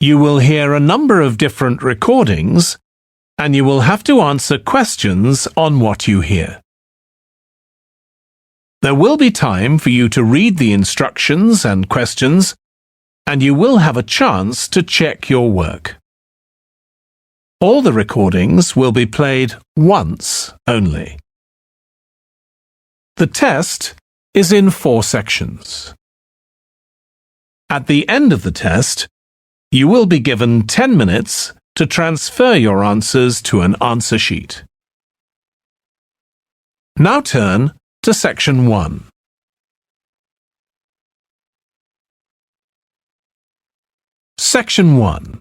You will hear a number of different recordings, and you will have to answer questions on what you hear. There will be time for you to read the instructions and questions, and you will have a chance to check your work. All the recordings will be played once only. The test is in 4 sections. At the end of the test, you will be given 10 minutes to transfer your answers to an answer sheet. Now turn to Section 1. Section 1.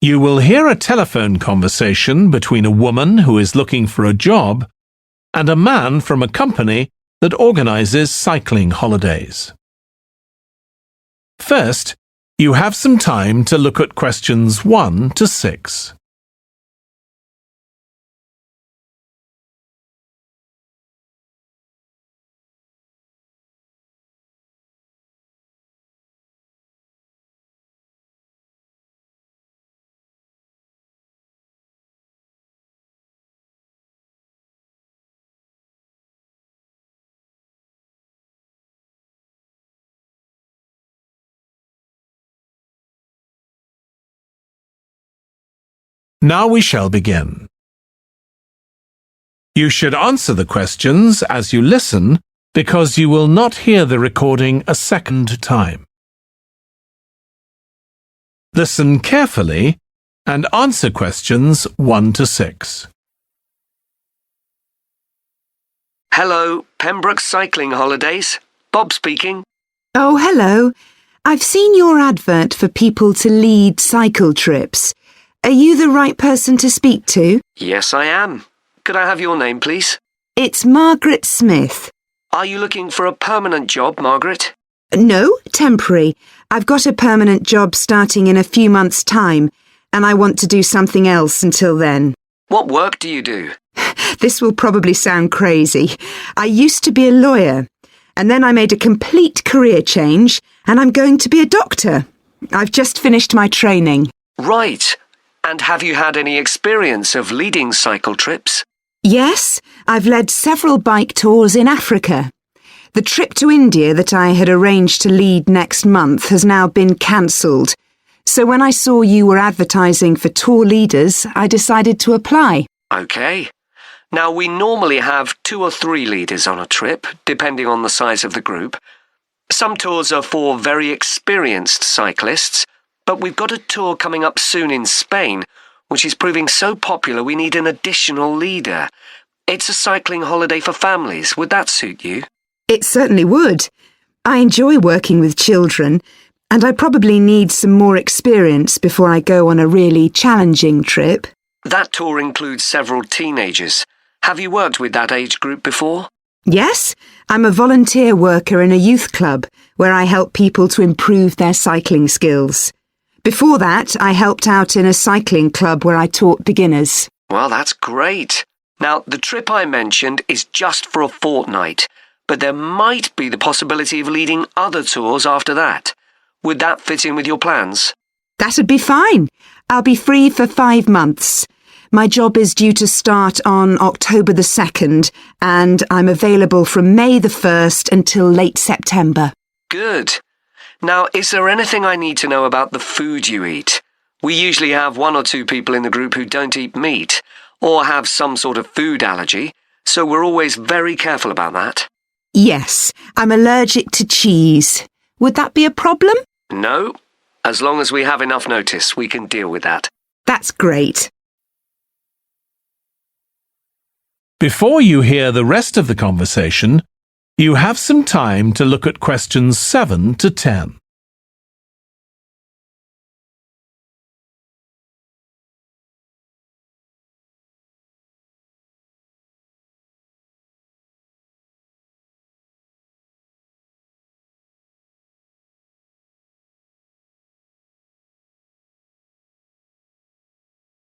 You will hear a telephone conversation between a woman who is looking for a job and a man from a company that organizes cycling holidays. First, you have some time to look at questions 1 to 6. Now we shall begin. You should answer the questions as you listen because you will not hear the recording a second time. Listen carefully and answer questions 1 to 6. Hello, Pembroke Cycling Holidays. Bob speaking. Oh, hello. I've seen your advert for people to lead cycle trips. Are you the right person to speak to? Yes, I am. Could I have your name, please? It's Margaret Smith. Are you looking for a permanent job, Margaret? No, temporary. I've got a permanent job starting in a few months' time, and I want to do something else until then. What work do you do? This will probably sound crazy. I used to be a lawyer, and then I made a complete career change, and I'm going to be a doctor. I've just finished my training. Right. And have you had any experience of leading cycle trips? Yes, I've led several bike tours in Africa. The trip to India that I had arranged to lead next month has now been cancelled. So when I saw you were advertising for tour leaders, I decided to apply. OK. Now, we normally have 2 or 3 leaders on a trip, depending on the size of the group. Some tours are for very experienced cyclists, but we've got a tour coming up soon in Spain, which is proving so popular we need an additional leader. It's a cycling holiday for families. Would that suit you? It certainly would. I enjoy working with children, and I probably need some more experience before I go on a really challenging trip. That tour includes several teenagers. Have you worked with that age group before? Yes, I'm a volunteer worker in a youth club where I help people to improve their cycling skills. Before that, I helped out in a cycling club where I taught beginners. Well, that's great. Now, the trip I mentioned is just for a fortnight, but there might be the possibility of leading other tours after that. Would that fit in with your plans? That'd be fine. I'll be free for 5 months. My job is due to start on October the 2nd, and I'm available from May the 1st until late September. Good. Now, is there anything I need to know about the food you eat? We usually have 1 or 2 people in the group who don't eat meat or have some sort of food allergy, so we're always very careful about that. Yes, I'm allergic to cheese. Would that be a problem? No. As long as we have enough notice, we can deal with that. That's great. Before you hear the rest of the conversation, you have some time to look at questions 7 to 10.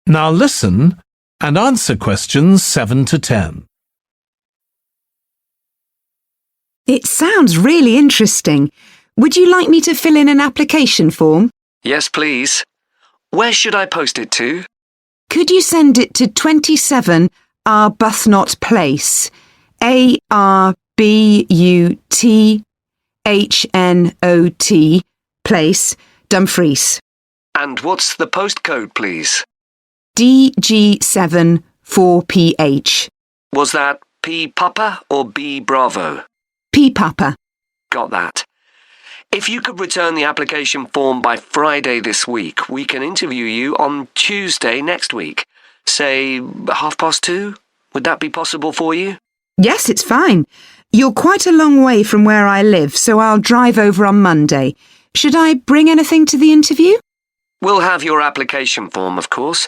Now listen and answer questions 7 to 10. It sounds really interesting. Would you like me to fill in an application form? Yes, please. Where should I post it to? Could you send it to 27 Arbuthnot Place, Arbuthnot Place, Dumfries? And what's the postcode, please? DG7 4PH. Was that P Papa or B Bravo? P Papa. Got that. If you could return the application form by Friday this week, we can interview you on Tuesday next week. Say 2:30? Would that be possible for you? Yes, it's fine. You're quite a long way from where I live, so I'll drive over on Monday. Should I bring anything to the interview? We'll have your application form, of course,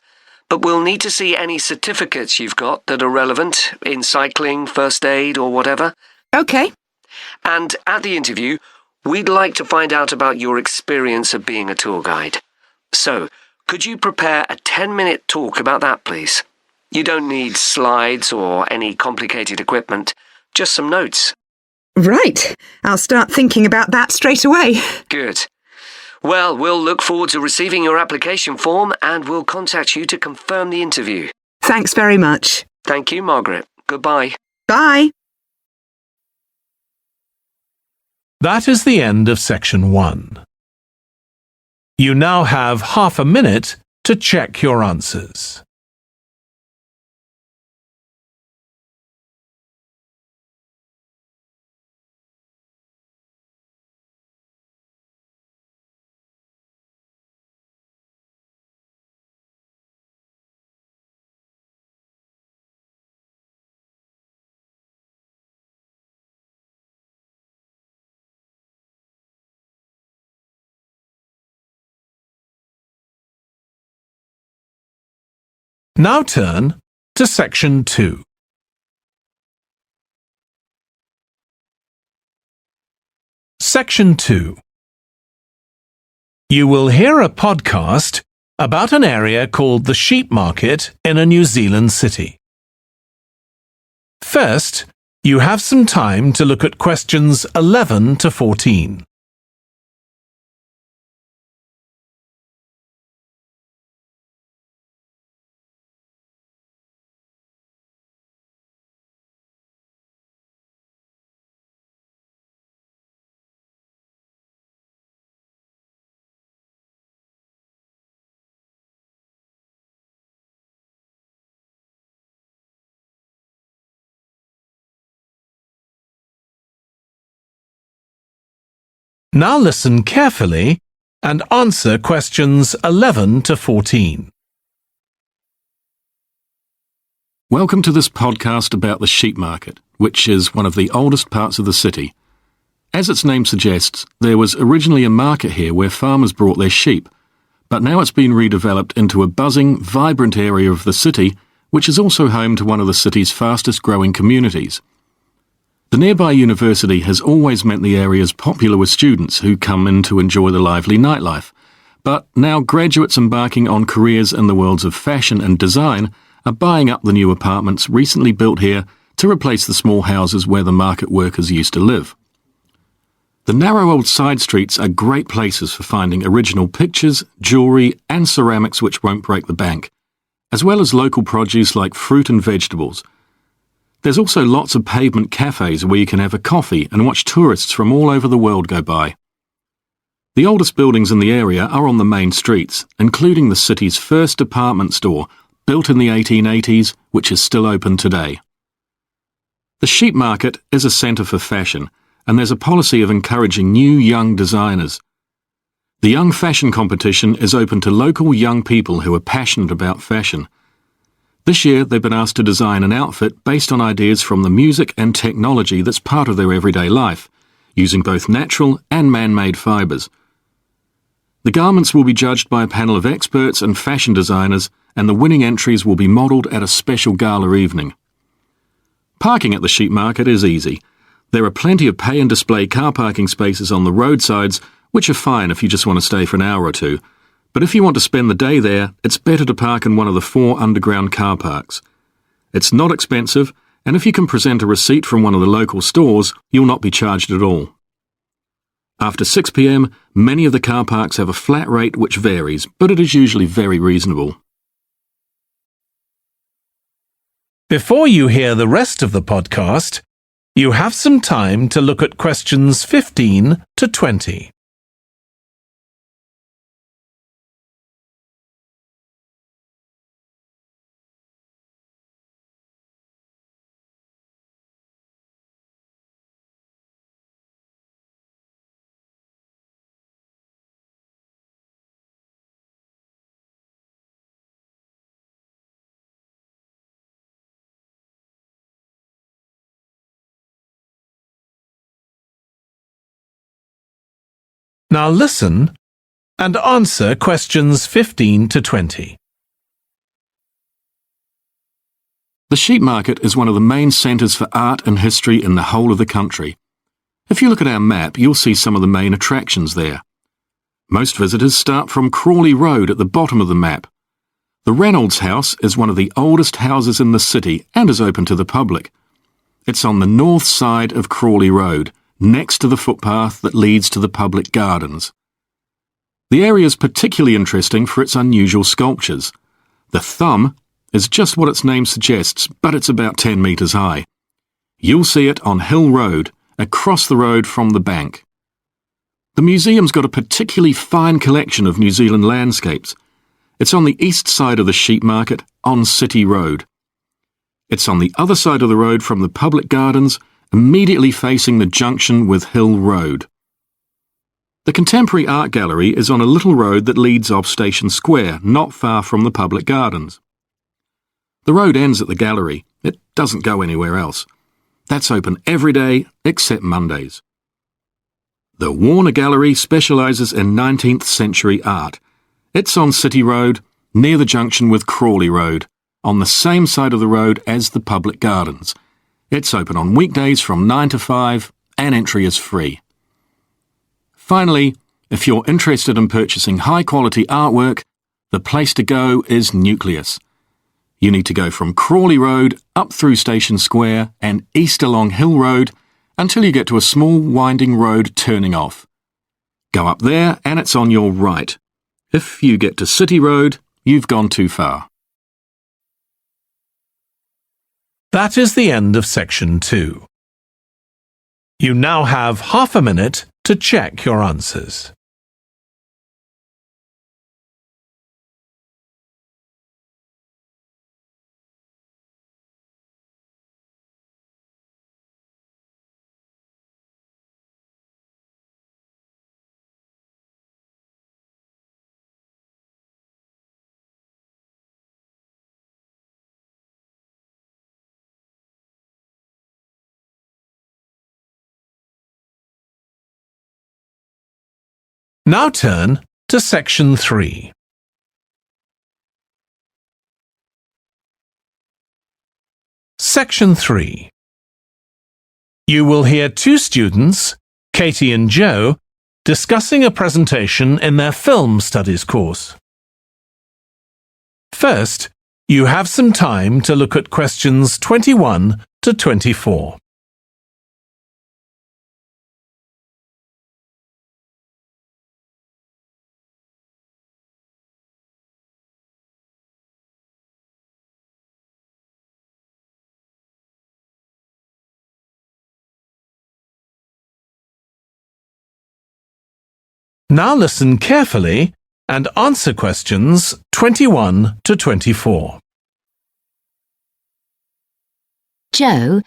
but we'll need to see any certificates you've got that are relevant in cycling, first aid, or whatever. OK. And at the interview, we'd like to find out about your experience of being a tour guide. So, could you prepare a 10-minute talk about that, please? You don't need slides or any complicated equipment, just some notes. Right. I'll start thinking about that straight away. Good. Well, we'll look forward to receiving your application form and we'll contact you to confirm the interview. Thanks very much. Thank you, Margaret. Goodbye. Bye. That is the end of section 1. You now have half a minute to check your answers. Now turn to section 2. Section 2. You will hear a podcast about an area called the Sheep Market in a New Zealand city. First, you have some time to look at questions 11 to 14. Now listen carefully and answer questions 11 to 14. Welcome to this podcast about the sheep market, which is one of the oldest parts of the city. As its name suggests, there was originally a market here where farmers brought their sheep, but now it's been redeveloped into a buzzing, vibrant area of the city, which is also home to one of the city's fastest growing communities. The nearby university has always meant the area's popular with students who come in to enjoy the lively nightlife, but now graduates embarking on careers in the worlds of fashion and design are buying up the new apartments recently built here to replace the small houses where the market workers used to live. The narrow old side streets are great places for finding original pictures, jewellery and ceramics which won't break the bank, as well as local produce like fruit and vegetables. There's also lots of pavement cafes where you can have a coffee and watch tourists from all over the world go by. The oldest buildings in the area are on the main streets, including the city's first department store, built in the 1880s, which is still open today. The sheep market is a centre for fashion, and there's a policy of encouraging new young designers. The Young Fashion Competition is open to local young people who are passionate about fashion. This year, they've been asked to design an outfit based on ideas from the music and technology that's part of their everyday life, using both natural and man-made fibres. The garments will be judged by a panel of experts and fashion designers, and the winning entries will be modelled at a special gala evening. Parking at the sheep market is easy. There are plenty of pay and display car parking spaces on the roadsides, which are fine if you just want to stay for an hour or two, But if you want to spend the day there, it's better to park in one of the 4 underground car parks. It's not expensive, and if you can present a receipt from one of the local stores, you'll not be charged at all. After 6 p.m, many of the car parks have a flat rate which varies, but it is usually very reasonable. Before you hear the rest of the podcast, you have some time to look at questions 15 to 20. Now listen and answer questions 15 to 20. The sheep market is one of the main centres for art and history in the whole of the country. If you look at our map, you'll see some of the main attractions there. Most visitors start from Crawley Road at the bottom of the map. The Reynolds House is one of the oldest houses in the city and is open to the public. It's on the north side of Crawley Road, next to the footpath that leads to the public gardens. The area is particularly interesting for its unusual sculptures. The thumb is just what its name suggests, but it's about 10 metres high. You'll see it on Hill Road, across the road from the bank. The museum's got a particularly fine collection of New Zealand landscapes. It's on the east side of the sheep market, on City Road. It's on the other side of the road from the public gardens, immediately facing the junction with Hill Road. The Contemporary Art Gallery is on a little road that leads off Station Square, not far from the public gardens. The road ends at the gallery. It doesn't go anywhere else. That's open every day except Mondays. The Warner Gallery specialises in 19th century art. It's on City Road, near the junction with Crawley Road, on the same side of the road as the public gardens. It's open on weekdays from 9 to 5 and entry is free. Finally, if you're interested in purchasing high-quality artwork, the place to go is Nucleus. You need to go from Crawley Road up through Station Square and east along Hill Road until you get to a small winding road turning off. Go up there and it's on your right. If you get to City Road, you've gone too far. That is the end of section 2. You now have half a minute to check your answers. Now turn to section 3. Section 3. You will hear 2 students, Katie and Joe, discussing a presentation in their film studies course. First, you have some time to look at questions 21 to 24. Now listen carefully and answer questions 21 to 24. Joe,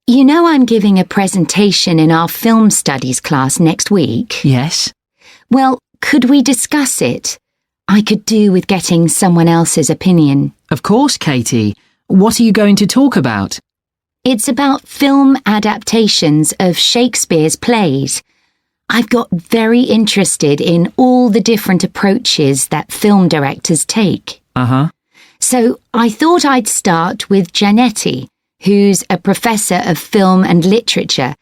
you know I'm giving a presentation in our film studies class next week? Yes. Well, could we discuss it? I could do with getting someone else's opinion. Of course, Katie. What are you going to talk about? It's about film adaptations of Shakespeare's plays. I've got very interested in all the different approaches that film directors take. So I thought I'd start with Giannetti, who's a professor of film and literature,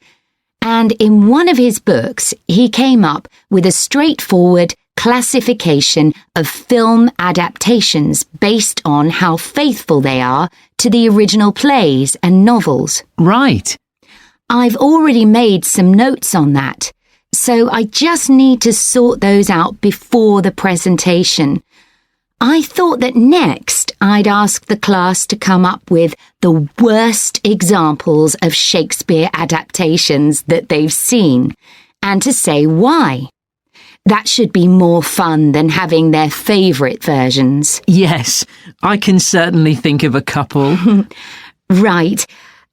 and in one of his books he came up with a straightforward, classification of film adaptations based on how faithful they are to the original plays and novels. Right. I've already made some notes on that, so I just need to sort those out before the presentation. I thought that next I'd ask the class to come up with the worst examples of Shakespeare adaptations that they've seen, and to say why. That should be more fun than having their favourite versions. Yes, I can certainly think of a couple. Right.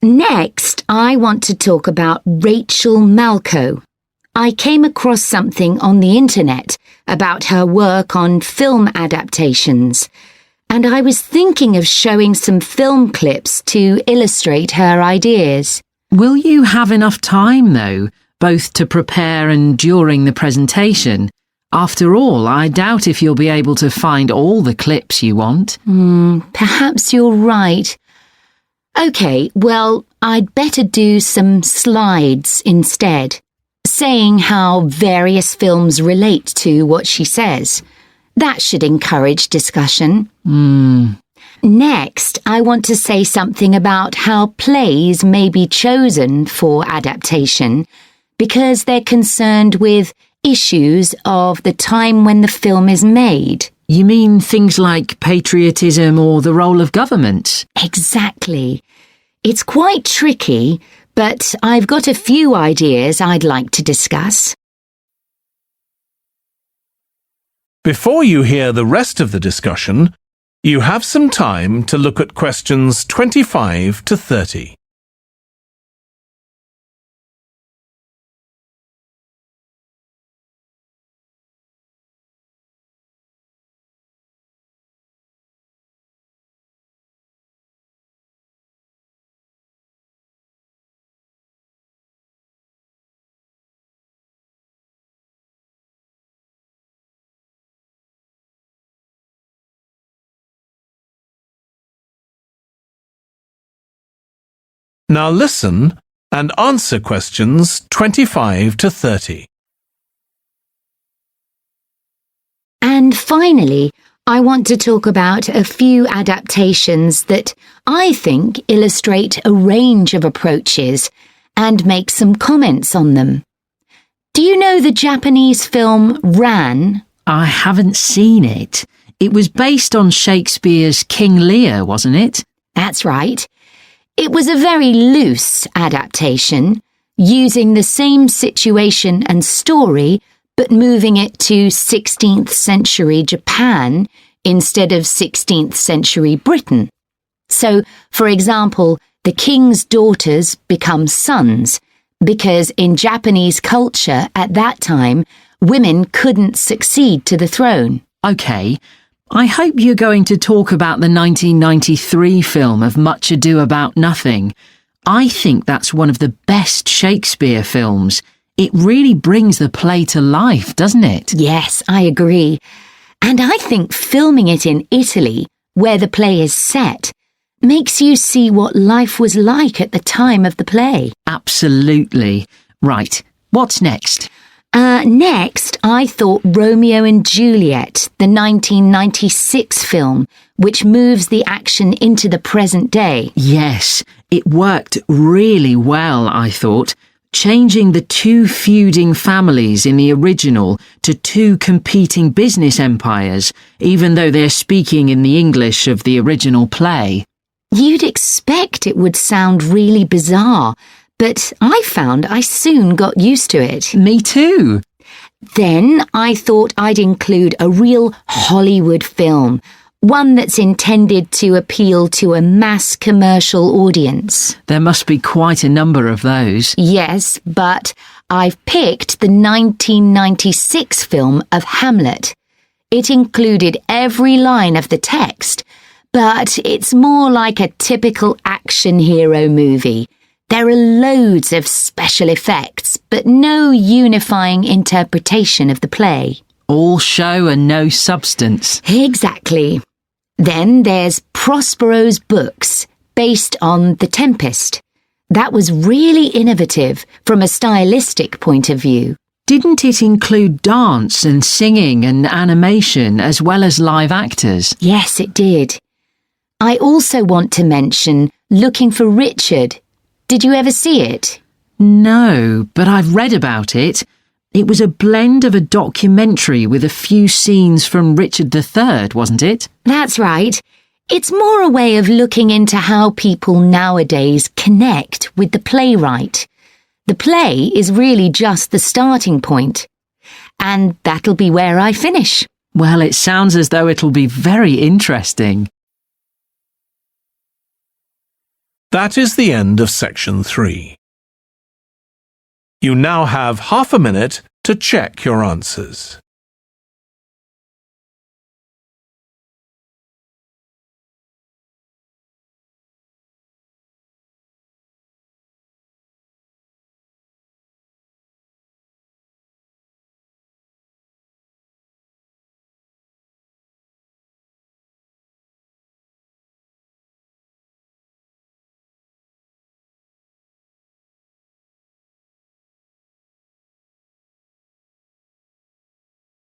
Next, I want to talk about Rachel Malco. I came across something on the internet about her work on film adaptations, and I was thinking of showing some film clips to illustrate her ideas. Will you have enough time, though, both to prepare and during the presentation? After all, I doubt if you'll be able to find all the clips you want. Perhaps you're right. OK, well, I'd better do some slides instead, saying how various films relate to what she says. That should encourage discussion. Next, I want to say something about how plays may be chosen for adaptation because they're concerned with issues of the time when the film is made. You mean things like patriotism or the role of government? Exactly. It's quite tricky, but I've got a few ideas I'd like to discuss. Before you hear the rest of the discussion, you have some time to look at questions 25 to 30. Now listen and answer questions 25 to 30. And finally, I want to talk about a few adaptations that I think illustrate a range of approaches and make some comments on them. Do you know the Japanese film Ran? I haven't seen it. It was based on Shakespeare's King Lear, wasn't it? That's right. It was a very loose adaptation, using the same situation and story, but moving it to 16th century Japan instead of 16th century Britain. So, for example, the king's daughters become sons, because in Japanese culture at that time, women couldn't succeed to the throne. OK. I hope you're going to talk about the 1993 film of Much Ado About Nothing. I think that's one of the best Shakespeare films. It really brings the play to life, doesn't it? Yes, I agree. And I think filming it in Italy, where the play is set, makes you see what life was like at the time of the play. Absolutely. Right, what's next? Next, I thought Romeo and Juliet, the 1996 film, which moves the action into the present day. Yes, it worked really well, I thought, changing the two feuding families in the original to two competing business empires, even though they're speaking in the English of the original play. You'd expect it would sound really bizarre, but I found I soon got used to it. Me too. Then I thought I'd include a real Hollywood film, one that's intended to appeal to a mass commercial audience. There must be quite a number of those. Yes, but I've picked the 1996 film of Hamlet. It included every line of the text, but it's more like a typical action hero movie. There are loads of special effects, but no unifying interpretation of the play. All show and no substance. Exactly. Then there's Prospero's books, based on The Tempest. That was really innovative from a stylistic point of view. Didn't it include dance and singing and animation as well as live actors? Yes, it did. I also want to mention Looking for Richard. Did you ever see it? No, but I've read about it. It was a blend of a documentary with a few scenes from Richard III, wasn't it? That's right. It's more a way of looking into how people nowadays connect with the playwright. The play is really just the starting point. And that'll be where I finish. Well, it sounds as though it'll be very interesting. That is the end of section 3. You now have half a minute to check your answers.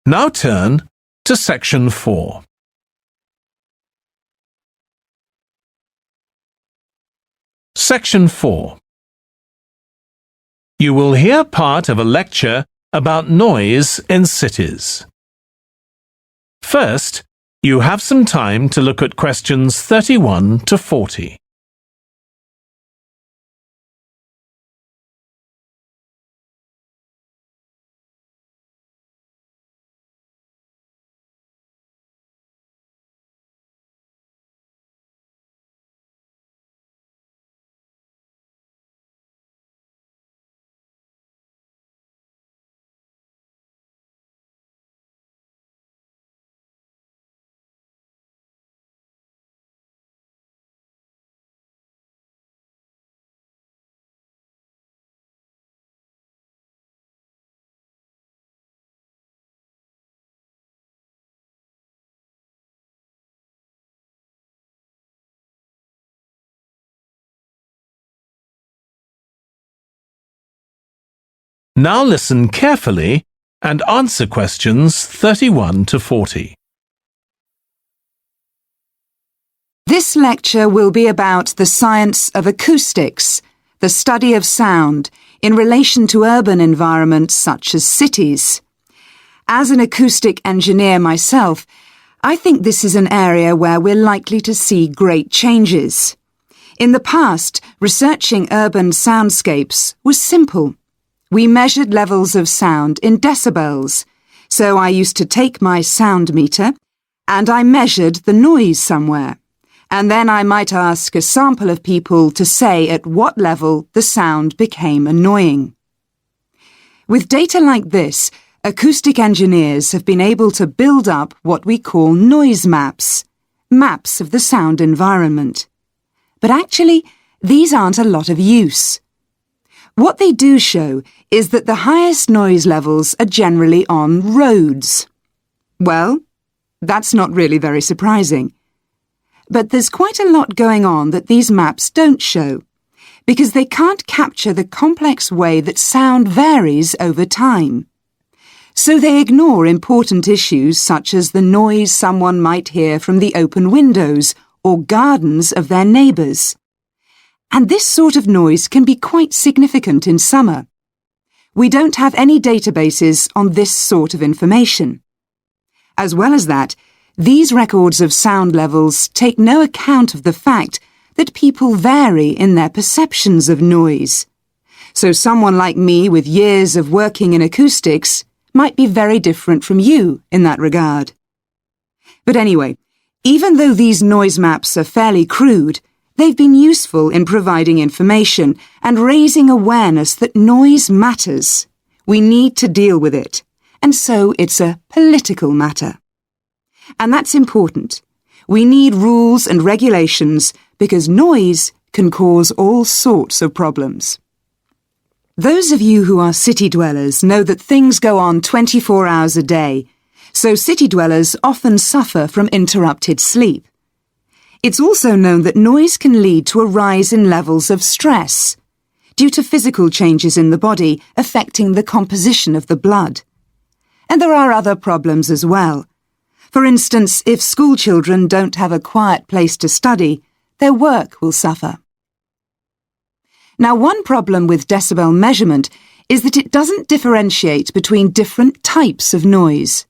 Now turn to section 4. Section 4. You will hear part of a lecture about noise in cities. First, you have some time to look at questions 31 to 40. Now listen carefully and answer questions 31 to 40. This lecture will be about the science of acoustics, the study of sound, in relation to urban environments such as cities. As an acoustic engineer myself, I think this is an area where we're likely to see great changes. In the past, researching urban soundscapes was simple. We measured levels of sound in decibels, so I used to take my sound meter and I measured the noise somewhere, and then I might ask a sample of people to say at what level the sound became annoying. With data like this, acoustic engineers have been able to build up what we call noise maps, maps of the sound environment. But actually, these aren't a lot of use. What they do show is that the highest noise levels are generally on roads. Well, that's not really very surprising. But there's quite a lot going on that these maps don't show, because they can't capture the complex way that sound varies over time. So they ignore important issues such as the noise someone might hear from the open windows or gardens of their neighbours. And this sort of noise can be quite significant in summer. We don't have any databases on this sort of information. As well as that, these records of sound levels take no account of the fact that people vary in their perceptions of noise. So someone like me with years of working in acoustics might be very different from you in that regard. But anyway, even though these noise maps are fairly crude, they've been useful in providing information and raising awareness that noise matters. We need to deal with it, and so it's a political matter. And that's important. We need rules and regulations because noise can cause all sorts of problems. Those of you who are city dwellers know that things go on 24 hours a day, so city dwellers often suffer from interrupted sleep. It's also known that noise can lead to a rise in levels of stress. due to physical changes in the body affecting the composition of the blood. And there are other problems as well. For instance, if school children don't have a quiet place to study, their work will suffer. Now, one problem with decibel measurement is that it doesn't differentiate between different types of noise.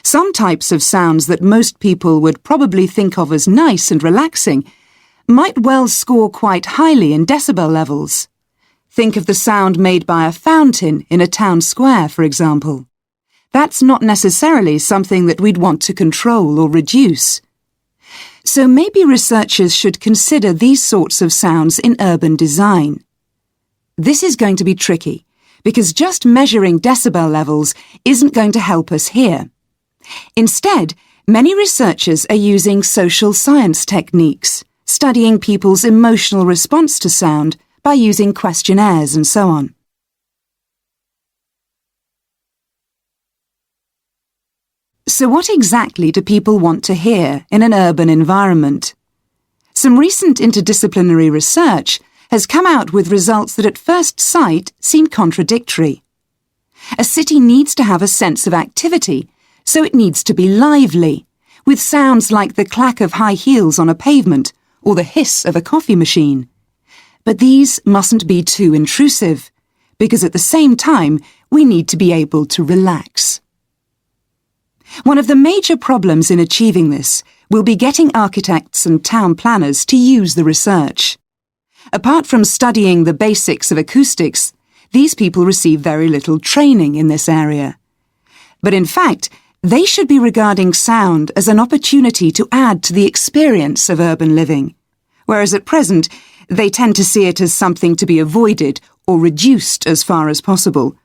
Some types of sounds that most people would probably think of as nice and relaxing might well score quite highly in decibel levels. Think of the sound made by a fountain in a town square, for example. That's not necessarily something that we'd want to control or reduce. So maybe researchers should consider these sorts of sounds in urban design. This is going to be tricky, because just measuring decibel levels isn't going to help us here. Instead, many researchers are using social science techniques, studying people's emotional response to sound by using questionnaires and so on. So what exactly do people want to hear in an urban environment? Some recent interdisciplinary research has come out with results that at first sight seem contradictory. A city needs to have a sense of activity, so it needs to be lively, with sounds like the clack of high heels on a pavement or the hiss of a coffee machine. But these mustn't be too intrusive, because at the same time we need to be able to relax. One of the major problems in achieving this will be getting architects and town planners to use the research. Apart from studying the basics of acoustics, these people receive very little training in this area. But in fact, they should be regarding sound as an opportunity to add to the experience of urban living, whereas at present they tend to see it as something to be avoided or reduced as far as possible,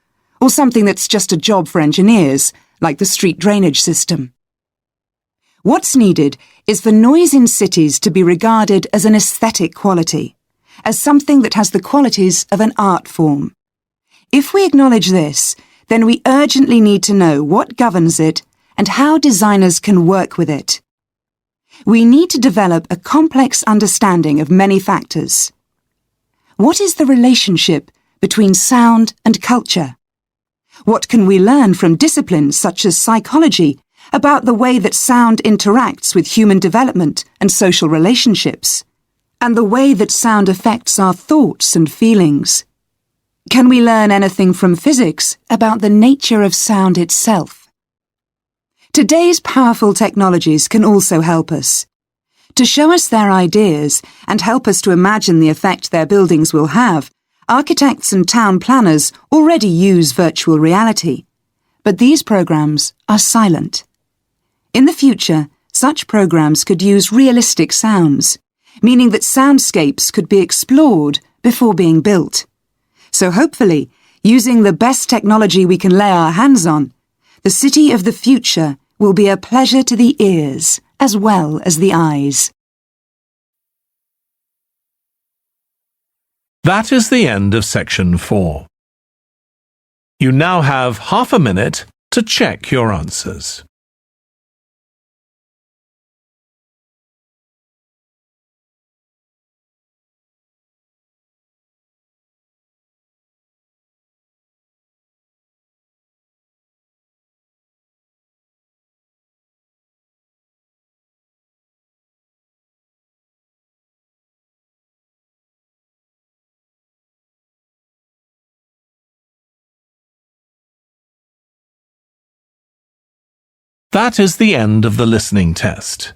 or something that's just a job for engineers, like the street drainage system. What's needed is for noise in cities to be regarded as an aesthetic quality, as something that has the qualities of an art form. If we acknowledge this, then we urgently need to know what governs it and how designers can work with it. We need to develop a complex understanding of many factors. What is the relationship between sound and culture? What can we learn from disciplines such as psychology about the way that sound interacts with human development and social relationships, and the way that sound affects our thoughts and feelings? Can we learn anything from physics about the nature of sound itself? Today's powerful technologies can also help us. To show us their ideas and help us to imagine the effect their buildings will have, architects and town planners already use virtual reality, but these programs are silent. In the future, such programs could use realistic sounds, meaning that soundscapes could be explored before being built. So hopefully, using the best technology we can lay our hands on, the city of the future will be a pleasure to the ears as well as the eyes. That is the end of section 4. You now have half a minute to check your answers. That is the end of the listening test.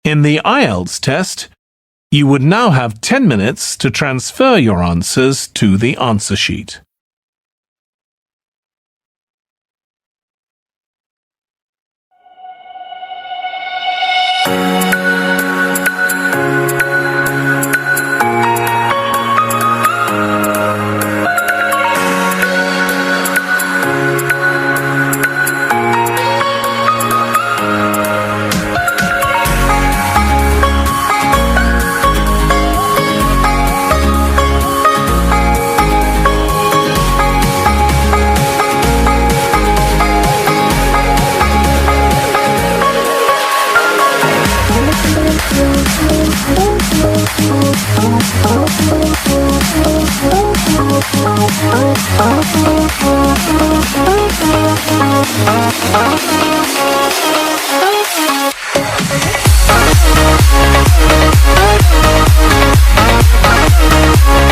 In the IELTS test, you would now have 10 minutes to transfer your answers to the answer sheet.